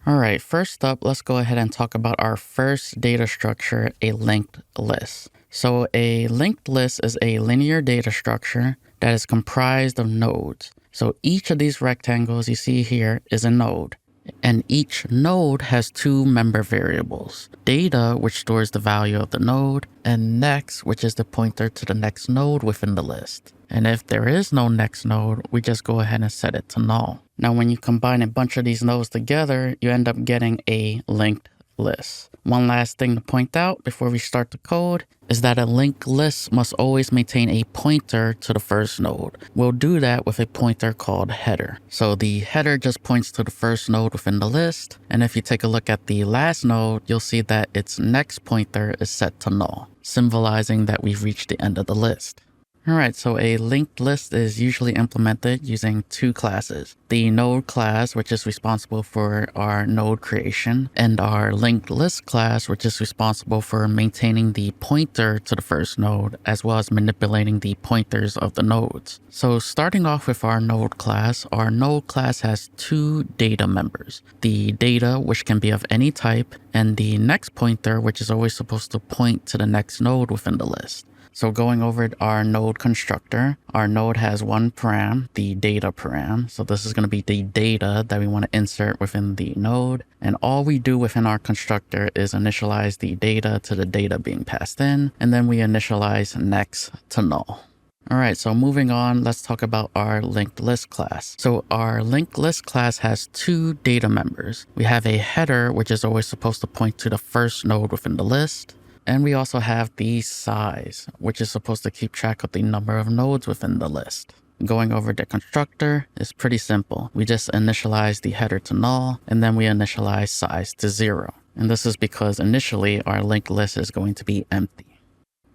Alright, first up, let's go ahead and talk about our first data structure, a linked list. So a linked list is a linear data structure that is comprised of nodes. So each of these rectangles you see here is a node. And each node has two member variables, data, which stores the value of the node, and next, which is the pointer to the next node within the list. And if there is no next node, we just go ahead and set it to null. Now, when you combine a bunch of these nodes together, you end up getting a linked list. One last thing to point out before we start the code is that a linked list must always maintain a pointer to the first node. We'll do that with a pointer called header. So the header just points to the first node within the list. And if you take a look at the last node, you'll see that its next pointer is set to null, symbolizing that we've reached the end of the list. Alright, so a linked list is usually implemented using two classes. The node class, which is responsible for our node creation, and our linked list class, which is responsible for maintaining the pointer to the first node, as well as manipulating the pointers of the nodes. So starting off with our node class has two data members. The data, which can be of any type, and the next pointer, which is always supposed to point to the next node within the list. So going over our node constructor, our node has one param, the data param. So this is going to be the data that we want to insert within the node. And all we do within our constructor is initialize the data to the data being passed in. And then we initialize next to null. Alright, so moving on, let's talk about our linked list class. So our linked list class has two data members. We have a header, which is always supposed to point to the first node within the list. And we also have the size, which is supposed to keep track of the number of nodes within the list. Going over the constructor is pretty simple. We just initialize the header to null, and then we initialize size to 0. And this is because initially our linked list is going to be empty.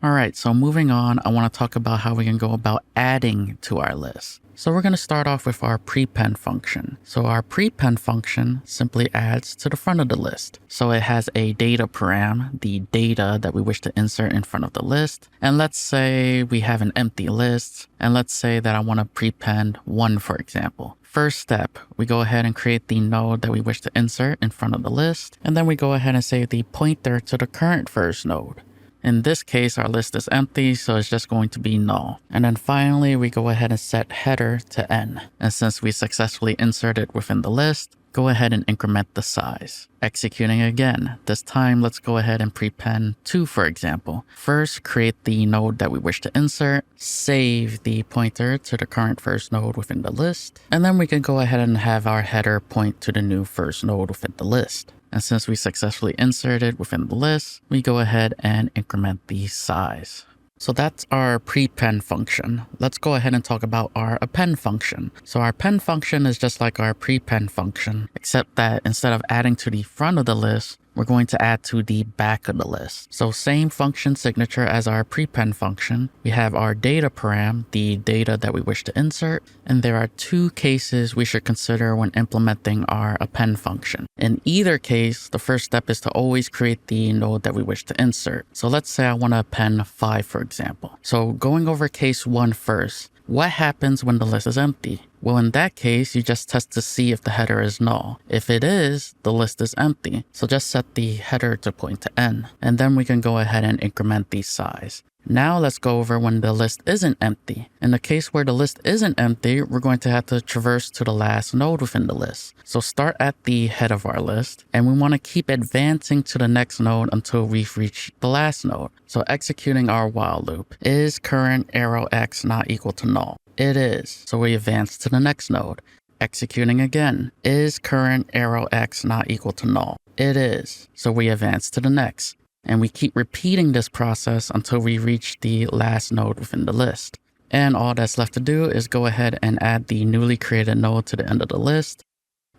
Alright, so moving on, I want to talk about how we can go about adding to our list. So we're going to start off with our prepend function. So our prepend function simply adds to the front of the list. So it has a data param, the data that we wish to insert in front of the list. And let's say we have an empty list. And let's say that I want to prepend 1, for example. First step, we go ahead and create the node that we wish to insert in front of the list. And then we go ahead and save the pointer to the current first node. In this case, our list is empty, so it's just going to be null. And then finally, we go ahead and set header to n. And since we successfully inserted within the list, go ahead and increment the size. Executing again. This time, let's go ahead and prepend 2, for example. First, create the node that we wish to insert, save the pointer to the current first node within the list, and then we can go ahead and have our header point to the new first node within the list. And since we successfully inserted within the list, we go ahead and increment the size. So that's our prepend function. Let's go ahead and talk about our append function. So our append function is just like our prepend function, except that instead of adding to the front of the list, we're going to add to the back of the list. So same function signature as our prepend function. We have our data param, the data that we wish to insert, and there are two cases we should consider when implementing our append function. In either case, the first step is to always create the node that we wish to insert. So let's say I want to append 5, for example. So going over case 1 first. What happens when the list is empty? Well, in that case, you just test to see if the header is null. If it is, the list is empty. So just set the header to point to n. And then we can go ahead and increment the size. Now let's go over when the list isn't empty. In the case where the list isn't empty, we're going to have to traverse to the last node within the list. So start at the head of our list, and we want to keep advancing to the next node until we've reached the last node. So executing our while loop. Is current arrow x not equal to null? It is. So we advance to the next node. Executing again. Is current arrow x not equal to null? It is. So we advance to the next. And we keep repeating this process until we reach the last node within the list. And all that's left to do is go ahead and add the newly created node to the end of the list.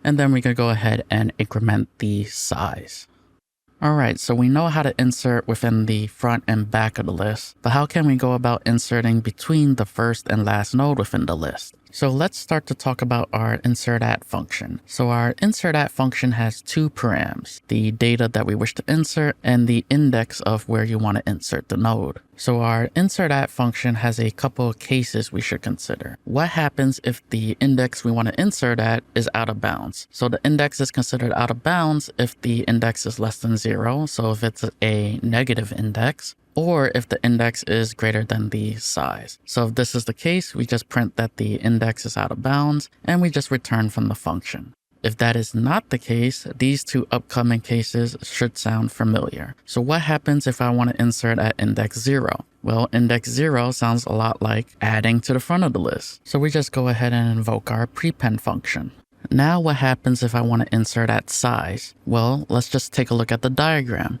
And then we can go ahead and increment the size. Alright, so we know how to insert within the front and back of the list, but how can we go about inserting between the first and last node within the list? So let's start to talk about our insertAt function. So our insertAt function has two params, the data that we wish to insert and the index of where you want to insert the node. So our insertAt function has a couple of cases we should consider. What happens if the index we want to insert at is out of bounds? So the index is considered out of bounds if the index is less than 0, so if it's a negative index, or if the index is greater than the size. So if this is the case, we just print that the index is out of bounds and we just return from the function. If that is not the case, these two upcoming cases should sound familiar. So what happens if I want to insert at index 0? Well, index 0 sounds a lot like adding to the front of the list. So we just go ahead and invoke our prepend function. Now what happens if I want to insert at size? Well, let's just take a look at the diagram.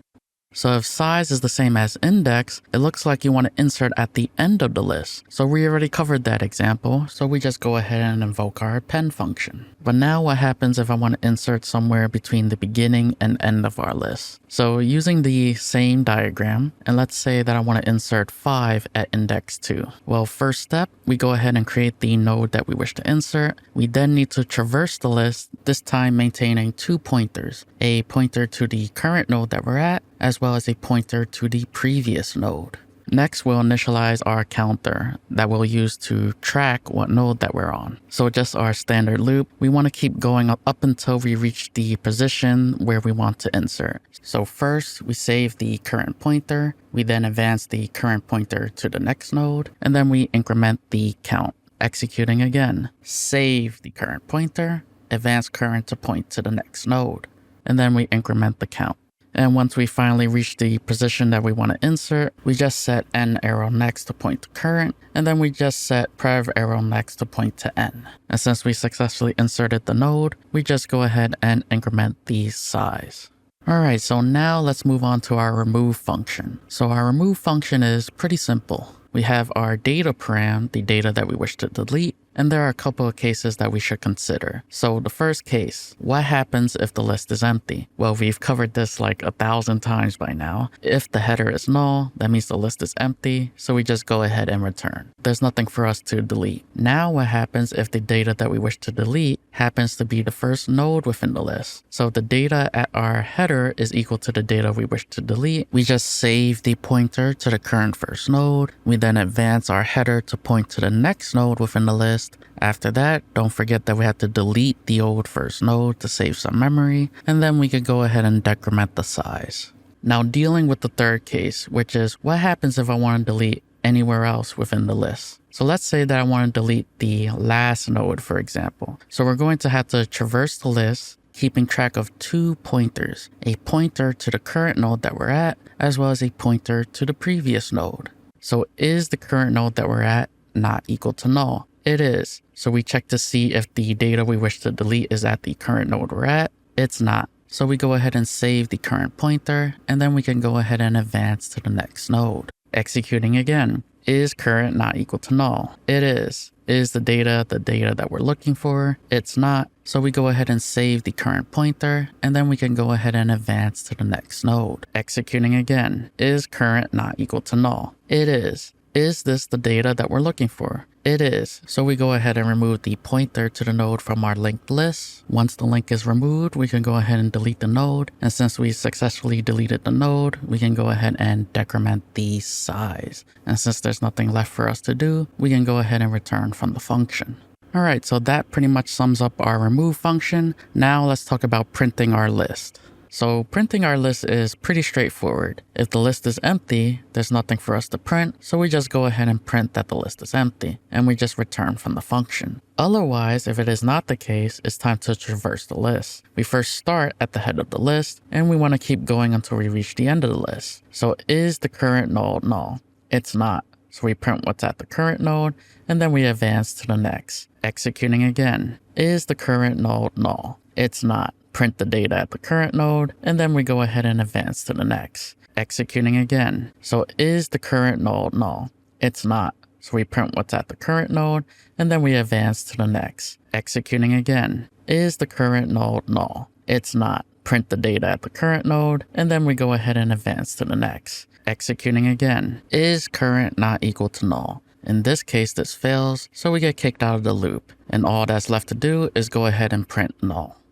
So if size is the same as index, it looks like you want to insert at the end of the list. So we already covered that example, so we just go ahead and invoke our append function. But now what happens if I want to insert somewhere between the beginning and end of our list? So using the same diagram, and let's say that I want to insert 5 at index 2. Well, first step, we go ahead and create the node that we wish to insert. We then need to traverse the list, this time maintaining 2 pointers, a pointer to the current node that we're at, as well as a pointer to the previous node. Next, we'll initialize our counter that we'll use to track what node that we're on. So just our standard loop, we want to keep going up until we reach the position where we want to insert. So first, we save the current pointer, we then advance the current pointer to the next node, and then we increment the count. Executing again, save the current pointer, advance current to point to the next node, and then we increment the count. And once we finally reach the position that we want to insert, we just set n arrow next to point to current, and then we just set prev arrow next to point to n. And since we successfully inserted the node, we just go ahead and increment the size. Alright, so now let's move on to our remove function. So our remove function is pretty simple. We have our data param, the data that we wish to delete, and there are a couple of cases that we should consider. So the first case, what happens if the list is empty? Well, we've covered this like 1,000 times by now. If the header is null, that means the list is empty, so we just go ahead and return. There's nothing for us to delete. Now what happens if the data that we wish to delete happens to be the first node within the list? So the data at our header is equal to the data we wish to delete. We just save the pointer to the current first node. We then advance our header to point to the next node within the list. After that, don't forget that we have to delete the old first node to save some memory, and then we could go ahead and decrement the size. Now dealing with the third case, which is what happens if I want to delete anywhere else within the list. So let's say that I want to delete the last node, for example. So we're going to have to traverse the list, keeping track of 2 pointers, a pointer to the current node that we're at, as well as a pointer to the previous node. So is the current node that we're at not equal to null? It is. So we check to see if the data we wish to delete is at the current node we're at. It's not. So we go ahead and save the current pointer, and then we can go ahead and advance to the next node. Executing again. Is current not equal to null? It is. Is the data that we're looking for? It's not. So we go ahead and save the current pointer, and then we can go ahead and advance to the next node. Executing again. Is current not equal to null? It is. Is this the data that we're looking for? It is. So we go ahead and remove the pointer to the node from our linked list. Once the link is removed, we can go ahead and delete the node. And since we successfully deleted the node, we can go ahead and decrement the size. And since there's nothing left for us to do, we can go ahead and return from the function. Alright, so that pretty much sums up our remove function. Now let's talk about printing our list. So printing our list is pretty straightforward. If the list is empty, there's nothing for us to print, so we just go ahead and print that the list is empty, and we just return from the function. Otherwise, if it is not the case, it's time to traverse the list. We first start at the head of the list, and we want to keep going until we reach the end of the list. So is the current node null? It's not. So we print what's at the current node, and then we advance to the next. Executing again. Is the current node null? It's not. Print the data at the current node, and then we go ahead and advance to the next. Executing again. So is the current node null? It's not. So we print what's at the current node, and then we advance to the next. Executing again. Is the current node null? It's not. Print the data at the current node, and then we go ahead and advance to the next. Executing again. Is current not equal to null? In this case, this fails, so we get kicked out of the loop. And all that's left to do is go ahead and print null.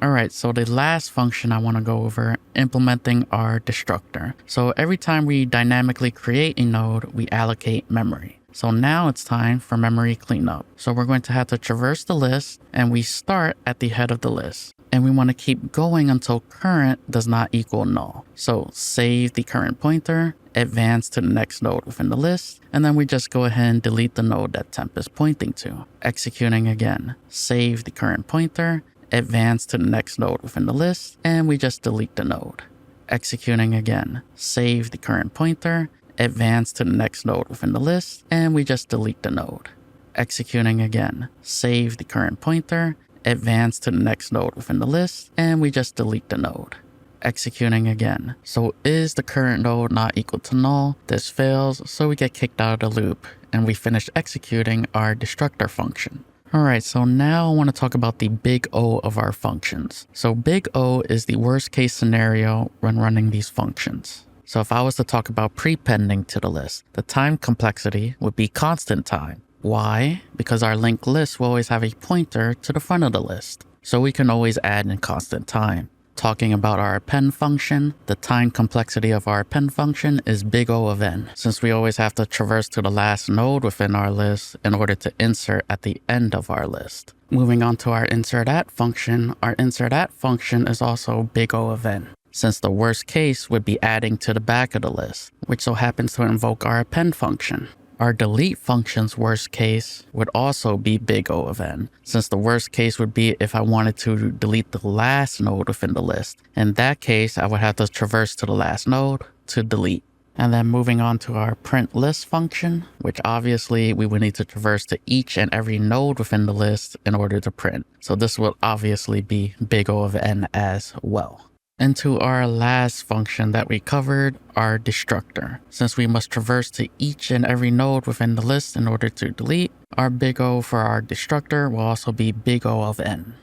Alright, so the last function I want to go over, implementing our destructor. So every time we dynamically create a node, we allocate memory. So now it's time for memory cleanup. So we're going to have to traverse the list, and we start at the head of the list. And we want to keep going until current does not equal null. So save the current pointer, advance to the next node within the list, and then we just go ahead and delete the node that temp is pointing to. Executing again, save the current pointer, advance to the next node within the list, and we just delete the node. Executing again, save the current pointer, advance to the next node within the list, and we just delete the node. Executing again, save the current pointer, advance to the next node within the list, and we just delete the node. Executing again. So is the current node not equal to null? This fails, so we get kicked out of the loop, and we finish executing our destructor function. Alright, so now I want to talk about the big O of our functions. So big O is the worst case scenario when running these functions. So if I was to talk about prepending to the list, the time complexity would be constant time. Why? Because our linked list will always have a pointer to the front of the list. So we can always add in constant time. Talking about our append function, the time complexity of our append function is big O of n, since we always have to traverse to the last node within our list in order to insert at the end of our list. Moving on to our insertAt function is also big O of n, since the worst case would be adding to the back of the list, which so happens to invoke our append function. Our delete function's worst case would also be big O of n, since the worst case would be if I wanted to delete the last node within the list. In that case, I would have to traverse to the last node to delete. And then moving on to our print list function, which obviously we would need to traverse to each and every node within the list in order to print. So this will obviously be big O of n as well. And to our last function that we covered, our destructor. Since we must traverse to each and every node within the list in order to delete, our big O for our destructor will also be big O of n.